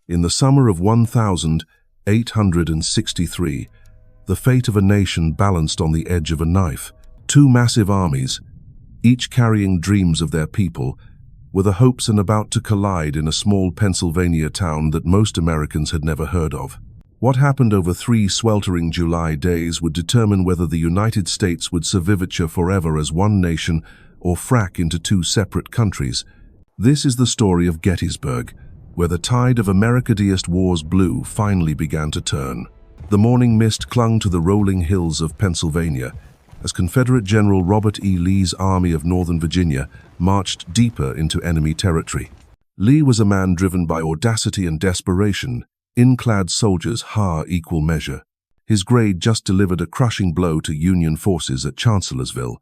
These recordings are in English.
In the summer of 1863, the fate of a nation balanced on the edge of a knife. Two massive armies, each carrying dreams of their people, were the hopes and about to collide in a small Pennsylvania town that most Americans had never heard of. What happened over 3 sweltering July days would determine whether the United States would survivature forever as one nation or frack into 2 separate countries. This is the story of Gettysburg, where the tide of America's war's blue finally began to turn. The morning mist clung to the rolling hills of Pennsylvania as Confederate General Robert E. Lee's Army of Northern Virginia marched deeper into enemy territory. Lee was a man driven by audacity and desperation, in-clad soldiers equal measure. His grade just delivered a crushing blow to Union forces at Chancellorsville,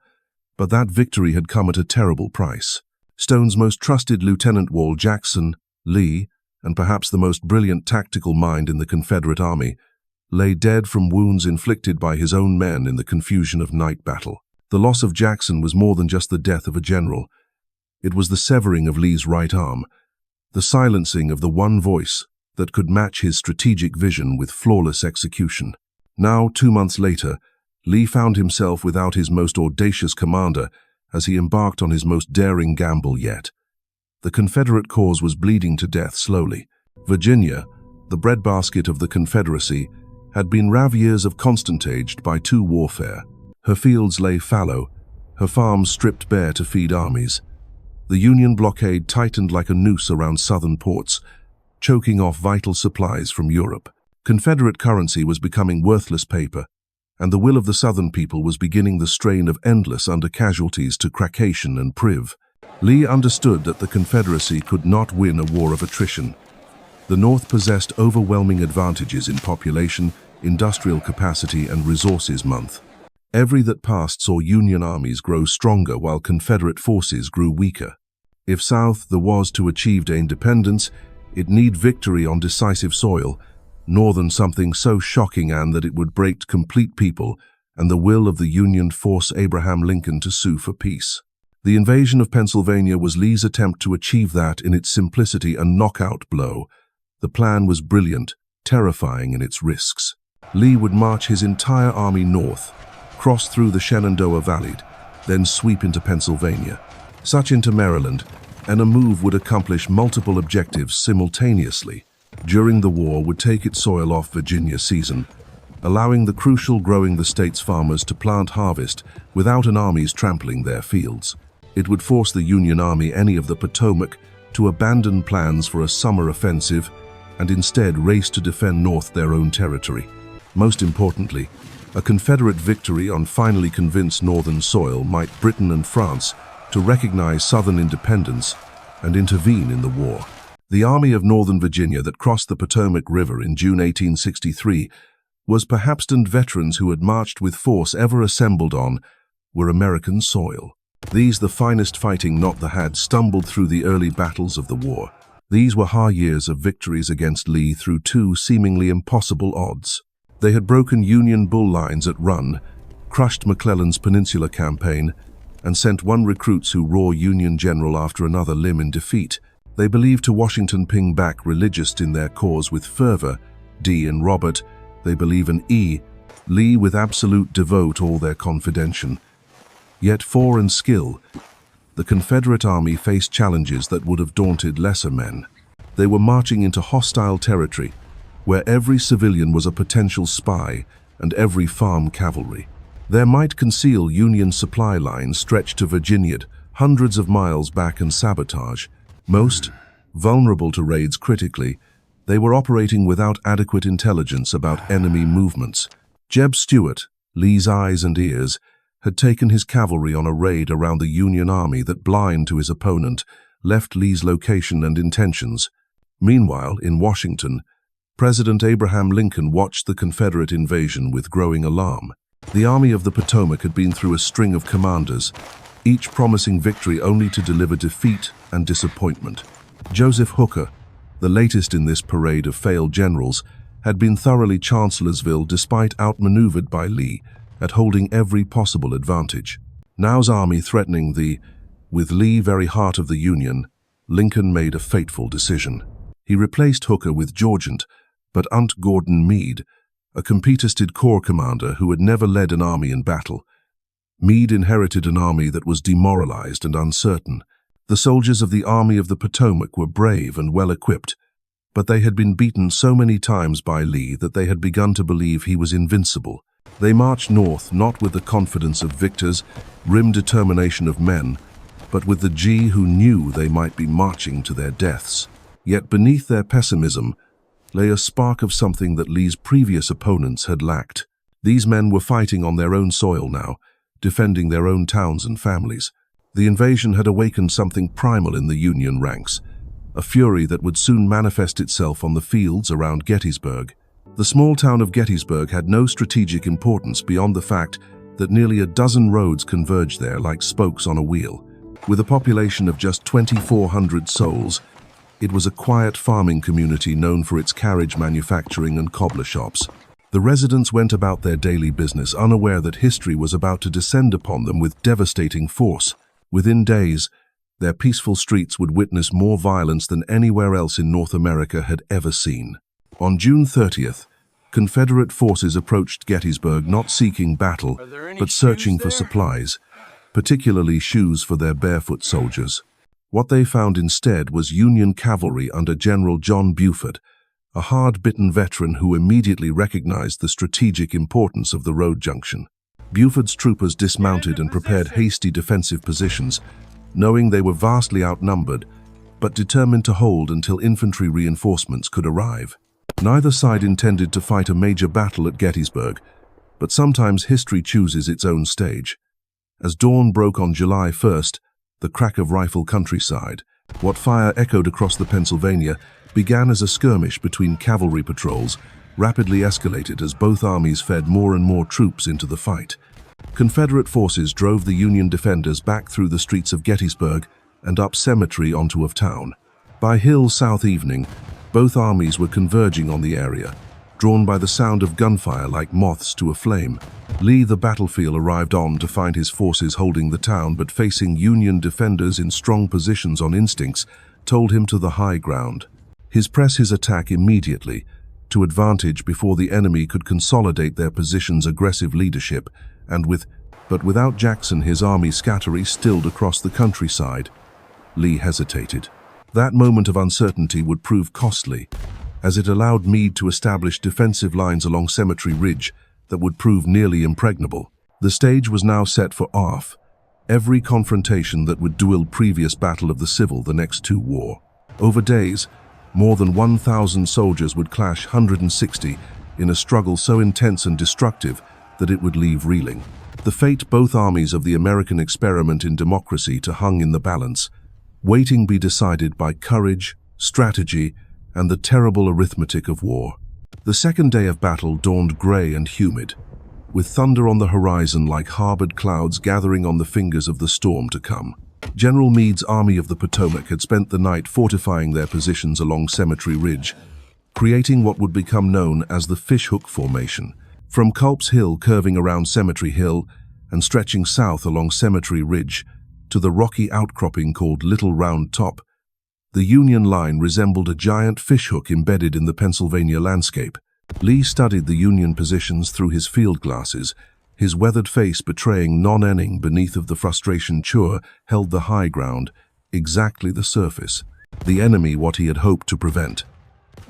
but that victory had come at a terrible price. Stone's most trusted Lieutenant Wall Jackson, Lee, and perhaps the most brilliant tactical mind in the Confederate Army, lay dead from wounds inflicted by his own men in the confusion of night battle. The loss of Jackson was more than just the death of a general. It was the severing of Lee's right arm, the silencing of the one voice that could match his strategic vision with flawless execution. Now, 2 months later, Lee found himself without his most audacious commander as he embarked on his most daring gamble yet. The Confederate cause was bleeding to death slowly. Virginia, the breadbasket of the Confederacy, had been ravaged of constant by 2 warfare. Her fields lay fallow, her farms stripped bare to feed armies. The Union blockade tightened like a noose around southern ports, choking off vital supplies from Europe. Confederate currency was becoming worthless paper, and the will of the Southern people was beginning the strain of endless under-casualties to Cracation and Priv. Lee understood that the Confederacy could not win a war of attrition. The North possessed overwhelming advantages in population, industrial capacity, and resources month. Every that passed saw Union armies grow stronger while Confederate forces grew weaker. If South there was to achieve independence, it need victory on decisive soil, Northern something so shocking and that it would break complete people and the will of the Union force Abraham Lincoln to sue for peace. The invasion of Pennsylvania was Lee's attempt to achieve that in its simplicity a knockout blow. The plan was brilliant, terrifying in its risks. Lee would march his entire army north, cross through the Shenandoah Valley, then sweep into Pennsylvania, such into Maryland, and a move would accomplish multiple objectives simultaneously. During the war would take its soil off Virginia season, allowing the crucial growing the state's farmers to plant harvest without an army's trampling their fields. It would force the Union Army any of the Potomac to abandon plans for a summer offensive and instead race to defend north their own territory. Most importantly, a Confederate victory on finally convinced northern soil might Britain and France to recognize Southern independence and intervene in the war. The Army of Northern Virginia that crossed the Potomac River in June 1863 was perhaps the veterans who had marched with force ever assembled on were American soil. These, the finest fighting not the had, stumbled through the early battles of the war. These were hard years of victories against Lee through 2 seemingly impossible odds. They had broken Union bull lines at Run, crushed McClellan's Peninsula campaign, and sent 1 recruits who raw Union general after another limb in defeat. They believed to Washington ping back religious in their cause with fervor, D and Robert, they believe in E, Lee with absolute devote all their confidential. Yet for and skill, the Confederate Army faced challenges that would have daunted lesser men. They were marching into hostile territory, where every civilian was a potential spy and every farm cavalry. Their might conceal Union supply lines stretched to Virginia, hundreds of miles back, and sabotage. Most, vulnerable to raids critically, they were operating without adequate intelligence about enemy movements. Jeb Stuart, Lee's eyes and ears, had taken his cavalry on a raid around the Union Army that, blind to his opponent, left Lee's location and intentions. Meanwhile, in Washington, President Abraham Lincoln watched the Confederate invasion with growing alarm. The Army of the Potomac had been through a string of commanders, each promising victory only to deliver defeat and disappointment. Joseph Hooker, the latest in this parade of failed generals, had been thoroughly Chancellorsville despite outmaneuvered by Lee at holding every possible advantage. Now's army threatening with Lee very heart of the Union, Lincoln made a fateful decision. He replaced Hooker with George Gordon Meade, a competent corps commander who had never led an army in battle. Meade inherited an army that was demoralized and uncertain. The soldiers of the Army of the Potomac were brave and well-equipped, but they had been beaten so many times by Lee that they had begun to believe he was invincible. They marched north not with the confidence of victors, grim determination of men, but with the G who knew they might be marching to their deaths. Yet beneath their pessimism lay a spark of something that Lee's previous opponents had lacked. These men were fighting on their own soil now, defending their own towns and families. The invasion had awakened something primal in the Union ranks, a fury that would soon manifest itself on the fields around Gettysburg. The small town of Gettysburg had no strategic importance beyond the fact that nearly a dozen roads converged there like spokes on a wheel. With a population of just 2,400 souls, it was a quiet farming community known for its carriage manufacturing and cobbler shops. The residents went about their daily business, unaware that history was about to descend upon them with devastating force. Within days, their peaceful streets would witness more violence than anywhere else in North America had ever seen. On June 30th, Confederate forces approached Gettysburg not seeking battle, but searching for supplies, particularly shoes for their barefoot soldiers. What they found instead was Union cavalry under General John Buford, a hard-bitten veteran who immediately recognized the strategic importance of the road junction. Buford's troopers dismounted and prepared hasty defensive positions, knowing they were vastly outnumbered, but determined to hold until infantry reinforcements could arrive. Neither side intended to fight a major battle at Gettysburg, but sometimes history chooses its own stage. As dawn broke on July 1st, the crack of rifle countryside, what fire echoed across the Pennsylvania, began as a skirmish between cavalry patrols, rapidly escalated as both armies fed more and more troops into the fight. Confederate forces drove the Union defenders back through the streets of Gettysburg and up Cemetery onto of town. By Hill South evening, both armies were converging on the area, drawn by the sound of gunfire like moths to a flame. Lee, the battlefield, arrived on to find his forces holding the town but facing Union defenders in strong positions on instincts told him to the high ground. Press his attack immediately, to advantage before the enemy could consolidate their position's aggressive leadership, but without Jackson his army scattery stilled across the countryside. Lee hesitated. That moment of uncertainty would prove costly, as it allowed Meade to establish defensive lines along Cemetery Ridge that would prove nearly impregnable. The stage was now set for every confrontation that would duel previous Battle of the Civil, the next two war. Over days, more than 1,000 soldiers would clash 160 in a struggle so intense and destructive that it would leave reeling. The fate both armies of the American experiment in democracy to hung in the balance, waiting be decided by courage, strategy, and the terrible arithmetic of war. The second day of battle dawned gray and humid, with thunder on the horizon like harbored clouds gathering on the fingers of the storm to come. General Meade's Army of the Potomac had spent the night fortifying their positions along Cemetery Ridge, creating what would become known as the Fishhook Formation. From Culp's Hill curving around Cemetery Hill and stretching south along Cemetery Ridge to the rocky outcropping called Little Round Top, the Union line resembled a giant fishhook embedded in the Pennsylvania landscape. Lee studied the Union positions through his field glasses, his weathered face betraying non-enning beneath of the frustration held the high ground, exactly the surface, the enemy what he had hoped to prevent.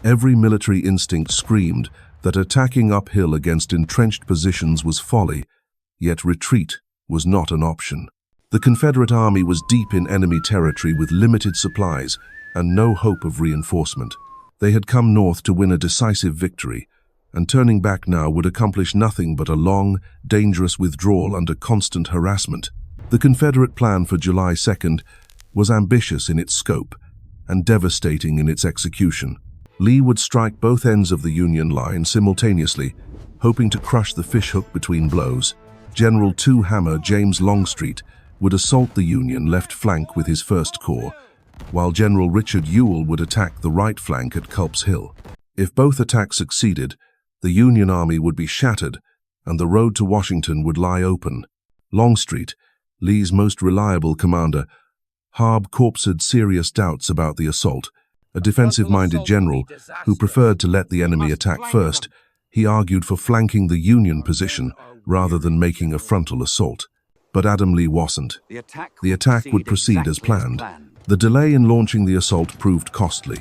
Every military instinct screamed that attacking uphill against entrenched positions was folly, yet retreat was not an option. The Confederate army was deep in enemy territory with limited supplies and no hope of reinforcement. They had come north to win a decisive victory, and turning back now would accomplish nothing but a long, dangerous withdrawal under constant harassment. The Confederate plan for July 2nd was ambitious in its scope and devastating in its execution. Lee would strike both ends of the Union line simultaneously, hoping to crush the fishhook between blows. General Two-Hammer James Longstreet would assault the Union left flank with his 1st Corps, while General Richard Ewell would attack the right flank at Culp's Hill. If both attacks succeeded, the Union army would be shattered and the road to Washington would lie open. Longstreet, Lee's most reliable commander, harbored serious doubts about the assault, A defensive-minded general who preferred to let the enemy attack first, he argued for flanking the Union position rather than making a frontal assault. But Adam Lee wasn't. The attack would proceed as planned. The delay in launching the assault proved costly,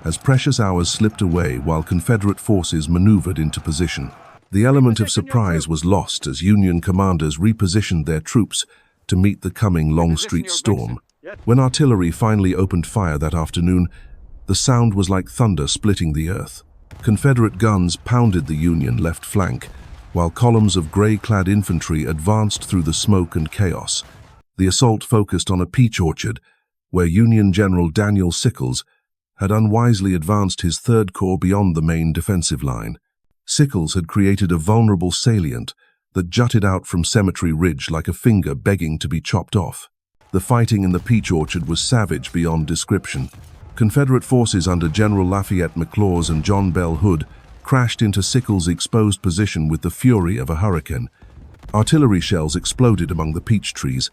as precious hours slipped away while Confederate forces maneuvered into position. The element of surprise was lost as Union commanders repositioned their troops to meet the coming Longstreet storm. When artillery finally opened fire that afternoon, the sound was like thunder splitting the earth. Confederate guns pounded the Union left flank, while columns of gray-clad infantry advanced through the smoke and chaos. The assault focused on a peach orchard, where Union General Daniel Sickles had unwisely advanced his Third Corps beyond the main defensive line. Sickles had created a vulnerable salient that jutted out from Cemetery Ridge like a finger begging to be chopped off. The fighting in the peach orchard was savage beyond description. Confederate forces under General Lafayette McLaws and John Bell Hood crashed into Sickles' exposed position with the fury of a hurricane. Artillery shells exploded among the peach trees,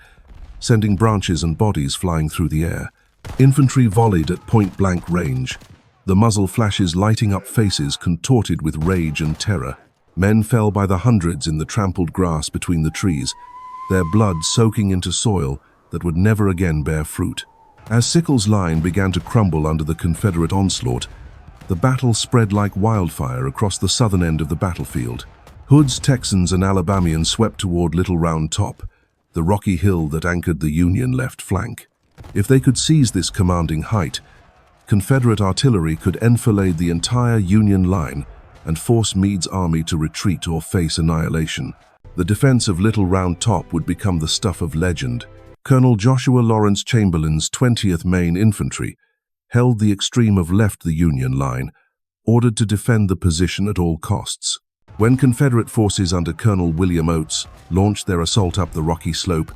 sending branches and bodies flying through the air. Infantry volleyed at point-blank range, the muzzle flashes lighting up faces contorted with rage and terror. Men fell by the hundreds in the trampled grass between the trees, their blood soaking into soil that would never again bear fruit. As Sickles' line began to crumble under the Confederate onslaught, the battle spread like wildfire across the southern end of the battlefield. Hood's Texans and Alabamians swept toward Little Round Top, the rocky hill that anchored the Union left flank. If they could seize this commanding height, Confederate artillery could enfilade the entire Union line and force Meade's army to retreat or face annihilation. The defense of Little Round Top would become the stuff of legend. Colonel Joshua Lawrence Chamberlain's 20th Maine Infantry held the extreme of left the Union line, ordered to defend the position at all costs. When Confederate forces under Colonel William Oates launched their assault up the rocky slope,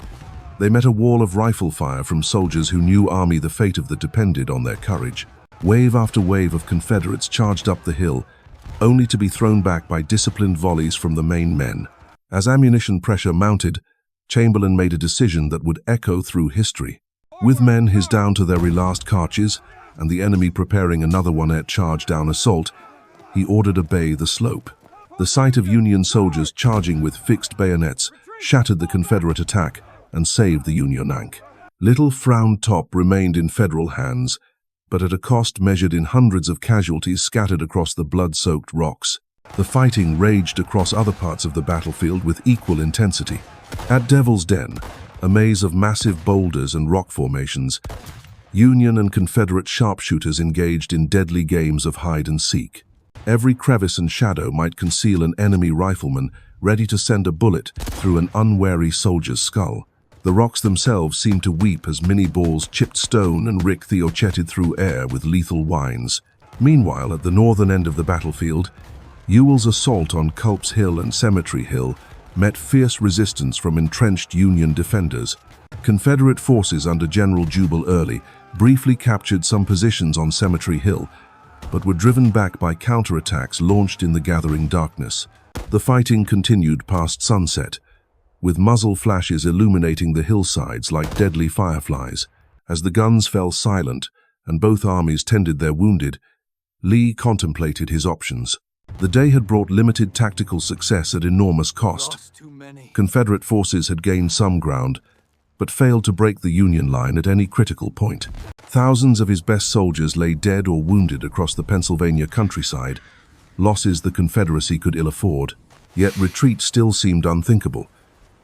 they met a wall of rifle fire from soldiers who knew army the fate of that depended on their courage. Wave after wave of Confederates charged up the hill, only to be thrown back by disciplined volleys from the Maine men. As ammunition pressure mounted, Chamberlain made a decision that would echo through history. With men his down to their last cartridges, and the enemy preparing another one-at charge-down assault, he ordered obey the slope. The sight of Union soldiers charging with fixed bayonets shattered the Confederate attack and saved the Union flank. Little Round Top remained in Federal hands, but at a cost measured in hundreds of casualties scattered across the blood-soaked rocks. The fighting raged across other parts of the battlefield with equal intensity. At Devil's Den, a maze of massive boulders and rock formations, Union and Confederate sharpshooters engaged in deadly games of hide-and-seek. Every crevice and shadow might conceal an enemy rifleman ready to send a bullet through an unwary soldier's skull. The rocks themselves seemed to weep as mini balls chipped stone and ricocheted through air with lethal whines. Meanwhile, at the northern end of the battlefield, Ewell's assault on Culp's Hill and Cemetery Hill met fierce resistance from entrenched Union defenders. Confederate forces under General Jubal Early briefly captured some positions on Cemetery Hill, but were driven back by counterattacks launched in the gathering darkness. The fighting continued past sunset, with muzzle flashes illuminating the hillsides like deadly fireflies. As the guns fell silent and both armies tended their wounded, Lee contemplated his options. The day had brought limited tactical success at enormous cost. Confederate forces had gained some ground, but failed to break the Union line at any critical point. Thousands of his best soldiers lay dead or wounded across the Pennsylvania countryside, losses the Confederacy could ill afford. Yet retreat still seemed unthinkable.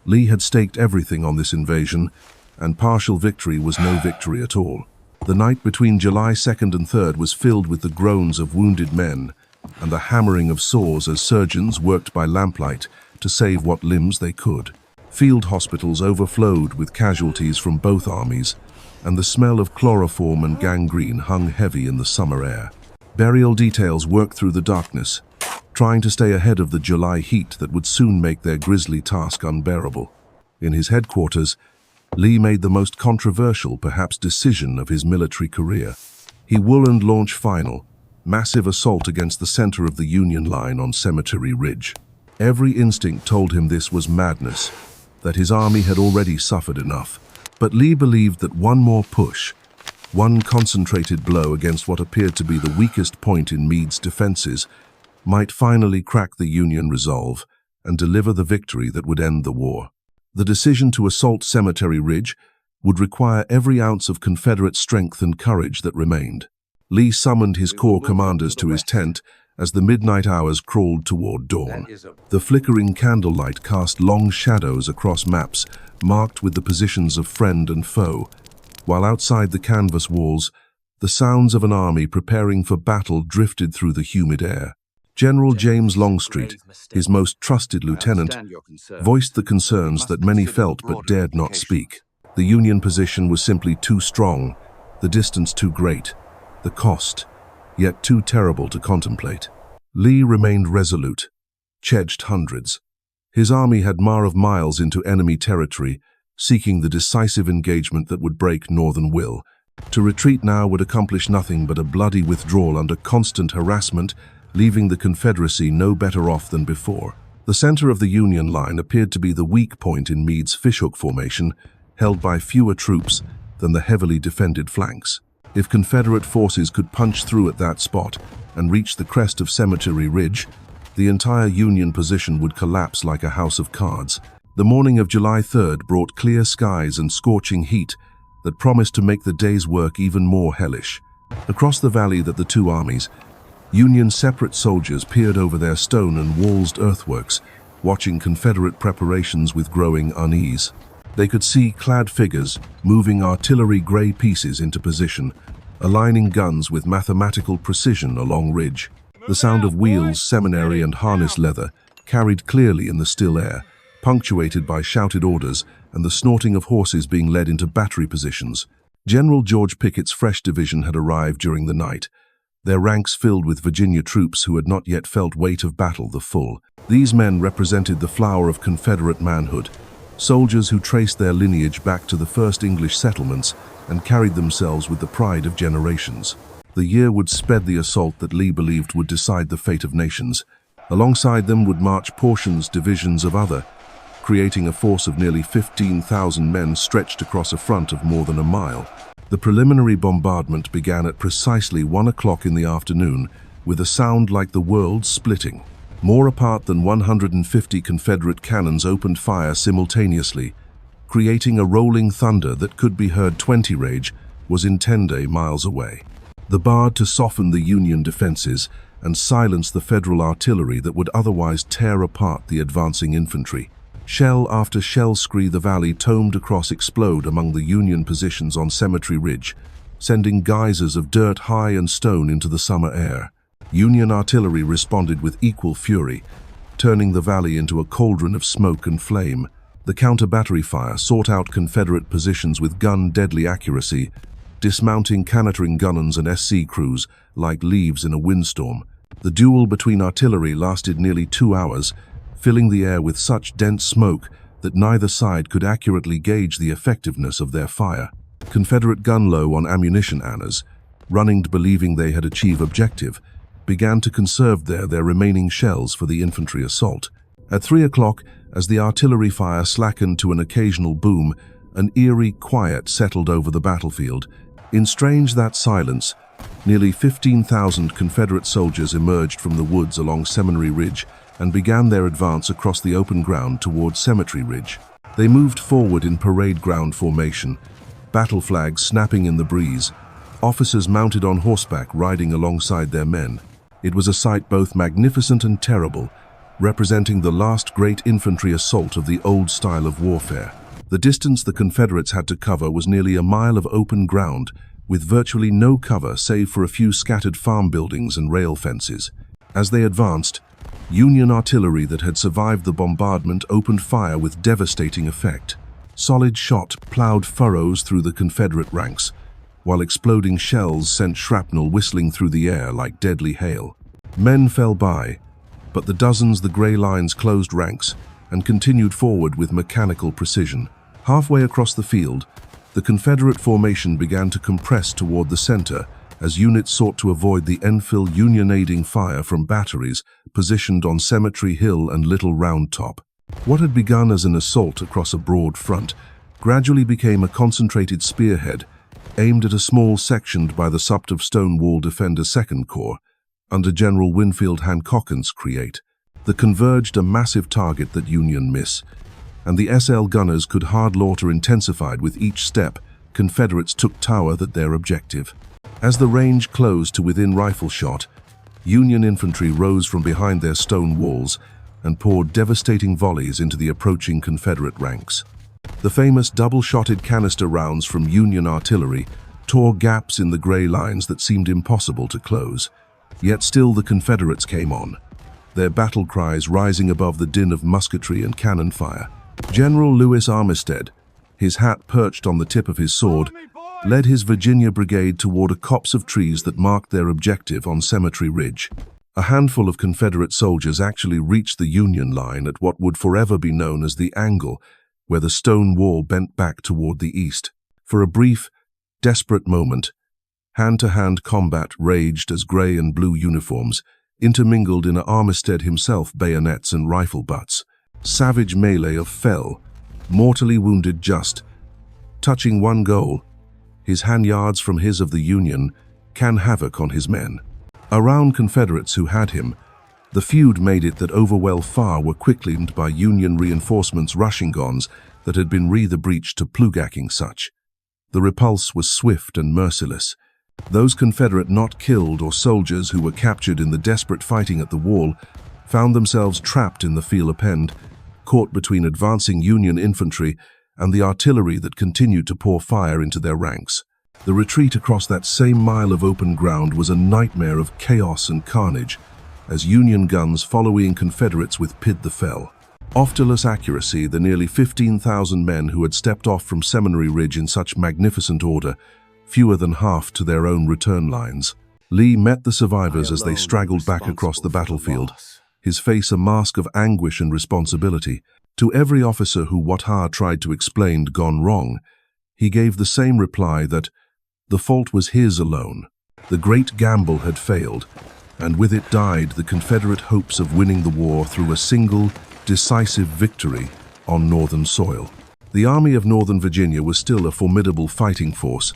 Lee had staked everything on this invasion, and partial victory was no victory at all. The night between July 2nd and 3rd was filled with the groans of wounded men and the hammering of saws as surgeons worked by lamplight to save what limbs they could. Field hospitals overflowed with casualties from both armies, and the smell of chloroform and gangrene hung heavy in the summer air. Burial details worked through the darkness, trying to stay ahead of the July heat that would soon make their grisly task unbearable. In his headquarters, Lee made the most controversial, perhaps, decision of his military career. He would launch final, massive assault against the center of the Union line on Cemetery Ridge. Every instinct told him this was madness, that his army had already suffered enough. But Lee believed that one more push, One concentrated blow against what appeared to be the weakest point in Meade's defenses might finally crack the Union resolve and deliver the victory that would end the war. The decision to assault Cemetery Ridge would require every ounce of Confederate strength and courage that remained. Lee summoned his corps commanders to his tent as the midnight hours crawled toward dawn. The flickering candlelight cast long shadows across maps marked with the positions of friend and foe, while outside the canvas walls, the sounds of an army preparing for battle drifted through the humid air. General James Longstreet, his most trusted lieutenant, voiced the concerns that many felt but dared not speak. The Union position was simply too strong, the distance too great, the cost, yet too terrible to contemplate. Lee remained resolute, edged hundreds. His army had miles into enemy territory, seeking the decisive engagement that would break Northern will. To retreat now would accomplish nothing but a bloody withdrawal under constant harassment, leaving the Confederacy no better off than before. The center of the Union line appeared to be the weak point in Meade's fishhook formation, held by fewer troops than the heavily defended flanks. If Confederate forces could punch through at that spot and reach the crest of Cemetery Ridge, the entire Union position would collapse like a house of cards. The morning of July 3rd brought clear skies and scorching heat that promised to make the day's work even more hellish. Across the valley that the two armies, Union separate soldiers peered over their stone and walled earthworks, watching Confederate preparations with growing unease. They could see clad figures moving artillery gray pieces into position, aligning guns with mathematical precision along ridge. The sound of wheels, seminary, and harness leather carried clearly in the still air, punctuated by shouted orders and the snorting of horses being led into battery positions. General George Pickett's fresh division had arrived during the night, their ranks filled with Virginia troops who had not yet felt weight of battle the full. These men represented the flower of Confederate manhood, soldiers who traced their lineage back to the first English settlements and carried themselves with the pride of generations. The year would sped the assault that Lee believed would decide the fate of nations. Alongside them would march divisions of other, creating a force of nearly 15,000 men stretched across a front of more than a mile. The preliminary bombardment began at precisely 1 o'clock in the afternoon, with a sound like the world splitting. More apart than 150 Confederate cannons opened fire simultaneously, creating a rolling thunder that could be heard 20 rage was in 10 miles away. The bar to soften the Union defenses and silence the Federal artillery that would otherwise tear apart the advancing infantry. Shell after shell scree the valley tomed across explode among the Union positions on Cemetery Ridge, sending geysers of dirt, high and stone into the summer air. Union artillery responded with equal fury, turning the valley into a cauldron of smoke and flame. The counter-battery fire sought out Confederate positions with gun-deadly accuracy, dismounting cannotering gunnons and SC crews like leaves in a windstorm. The duel between artillery lasted nearly 2 hours, filling the air with such dense smoke that neither side could accurately gauge the effectiveness of their fire. Confederate gun low on ammunition anners, running believing they had achieved objective, began to conserve their remaining shells for the infantry assault. At 3 o'clock, as the artillery fire slackened to an occasional boom, an eerie quiet settled over the battlefield. In strange that silence, nearly 15,000 Confederate soldiers emerged from the woods along Seminary Ridge and began their advance across the open ground toward Cemetery Ridge. They moved forward in parade ground formation, battle flags snapping in the breeze, officers mounted on horseback riding alongside their men. It was a sight both magnificent and terrible, representing the last great infantry assault of the old style of warfare. The distance the Confederates had to cover was nearly a mile of open ground, with virtually no cover save for a few scattered farm buildings and rail fences. As they advanced, Union artillery that had survived the bombardment opened fire with devastating effect. Solid shot plowed furrows through the Confederate ranks, while exploding shells sent shrapnel whistling through the air like deadly hail. Men fell by, but the gray lines closed ranks and continued forward with mechanical precision. Halfway across the field, the Confederate formation began to compress toward the center as units sought to avoid the Enfield Unionading fire from batteries positioned on Cemetery Hill and Little Round Top. What had begun as an assault across a broad front gradually became a concentrated spearhead, aimed at a small section by the Sumter Stonewall Defender Second Corps, under General Winfield Hancock's create. They converged a massive target that Union miss, and the SL gunners could hard laughter intensified with each step. Confederates took tower that their objective. As the range closed to within rifle shot, Union infantry rose from behind their stone walls and poured devastating volleys into the approaching Confederate ranks. The famous double-shotted canister rounds from Union artillery tore gaps in the gray lines that seemed impossible to close. Yet still the Confederates came on, their battle cries rising above the din of musketry and cannon fire. General Lewis Armistead, his hat perched on the tip of his sword, led his Virginia brigade toward a copse of trees that marked their objective on Cemetery Ridge. A handful of Confederate soldiers actually reached the Union line at what would forever be known as the angle, where the stone wall bent back toward the east. For a brief, desperate moment, hand-to-hand combat raged as gray and blue uniforms intermingled in Armistead himself bayonets and rifle butts. Savage melee of fell, mortally wounded just, touching one goal, his handyards from his of the Union, can havoc on his men. Around Confederates who had him, the feud made it that overwell far were quickly by Union reinforcements rushing guns that had been the breach to plugacking such. The repulse was swift and merciless. Those Confederate not killed or soldiers who were captured in the desperate fighting at the wall found themselves trapped in the field append, caught between advancing Union infantry and the artillery that continued to pour fire into their ranks. The retreat across that same mile of open ground was a nightmare of chaos and carnage, as Union guns following Confederates with Pitt the Fell. Oftulous accuracy, the nearly 15,000 men who had stepped off from Seminary Ridge in such magnificent order, fewer than half to their own return lines. Lee met the survivors as they straggled back across the battlefield, his face a mask of anguish and responsibility. To every officer who what tried to explain gone wrong, he gave the same reply that the fault was his alone. The great gamble had failed, and with it died the Confederate hopes of winning the war through a single, decisive victory on Northern soil. The Army of Northern Virginia was still a formidable fighting force,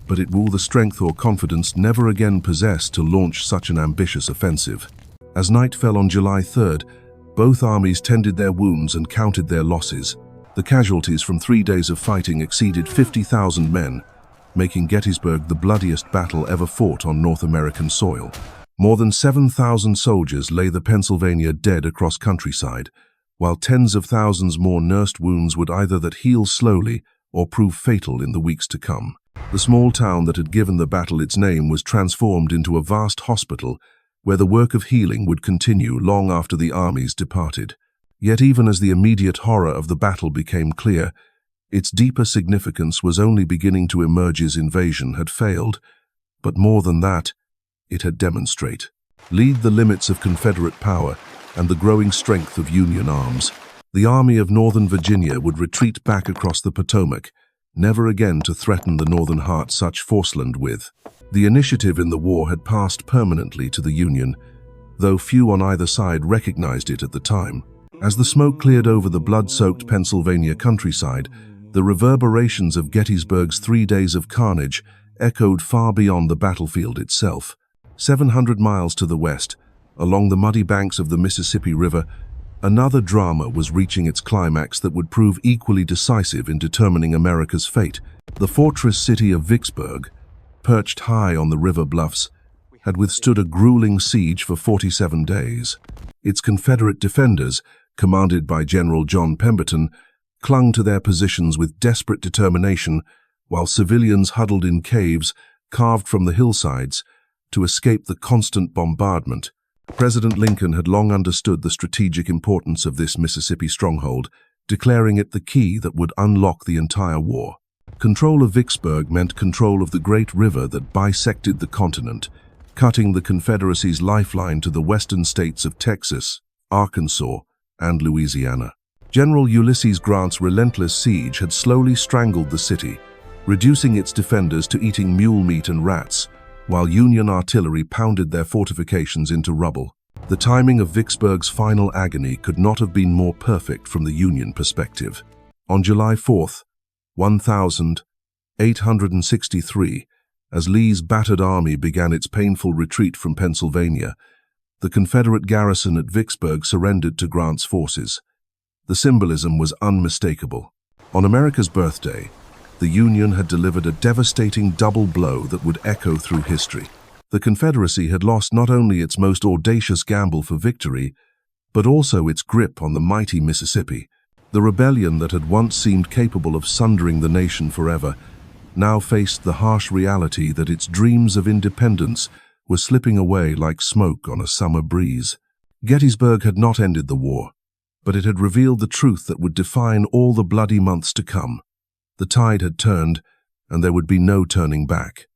but it wore the strength or confidence never again possessed to launch such an ambitious offensive. As night fell on July 3rd, both armies tended their wounds and counted their losses. The casualties from 3 days of fighting exceeded 50,000 men, making Gettysburg the bloodiest battle ever fought on North American soil. More than 7,000 soldiers lay the Pennsylvania dead across countryside, while tens of thousands more nursed wounds would either that heal slowly or prove fatal in the weeks to come. The small town that had given the battle its name was transformed into a vast hospital where the work of healing would continue long after the armies departed. Yet even as the immediate horror of the battle became clear, its deeper significance was only beginning to emerge as invasion had failed, but more than that, it had demonstrated the limits of Confederate power and the growing strength of Union arms. The Army of Northern Virginia would retreat back across the Potomac, never again to threaten the Northern heart such forceland with. The initiative in the war had passed permanently to the Union, though few on either side recognized it at the time. As the smoke cleared over the blood-soaked Pennsylvania countryside, the reverberations of Gettysburg's 3 days of carnage echoed far beyond the battlefield itself. 700 miles to the west, along the muddy banks of the Mississippi River, another drama was reaching its climax that would prove equally decisive in determining America's fate. The fortress city of Vicksburg, perched high on the river bluffs, had withstood a grueling siege for 47 days. Its Confederate defenders, commanded by General John Pemberton, clung to their positions with desperate determination, while civilians huddled in caves carved from the hillsides to escape the constant bombardment. President Lincoln had long understood the strategic importance of this Mississippi stronghold, declaring it the key that would unlock the entire war. Control of Vicksburg meant control of the great river that bisected the continent, cutting the Confederacy's lifeline to the western states of Texas, Arkansas, and Louisiana. General Ulysses Grant's relentless siege had slowly strangled the city, reducing its defenders to eating mule meat and rats, while Union artillery pounded their fortifications into rubble. The timing of Vicksburg's final agony could not have been more perfect from the Union perspective. On July 4th, 1,000, 863, as Lee's battered army began its painful retreat from Pennsylvania, the Confederate garrison at Vicksburg surrendered to Grant's forces. The symbolism was unmistakable. On America's birthday, the Union had delivered a devastating double blow that would echo through history. The Confederacy had lost not only its most audacious gamble for victory, but also its grip on the mighty Mississippi. The rebellion that had once seemed capable of sundering the nation forever now faced the harsh reality that its dreams of independence were slipping away like smoke on a summer breeze. Gettysburg had not ended the war, but it had revealed the truth that would define all the bloody months to come. The tide had turned, and there would be no turning back.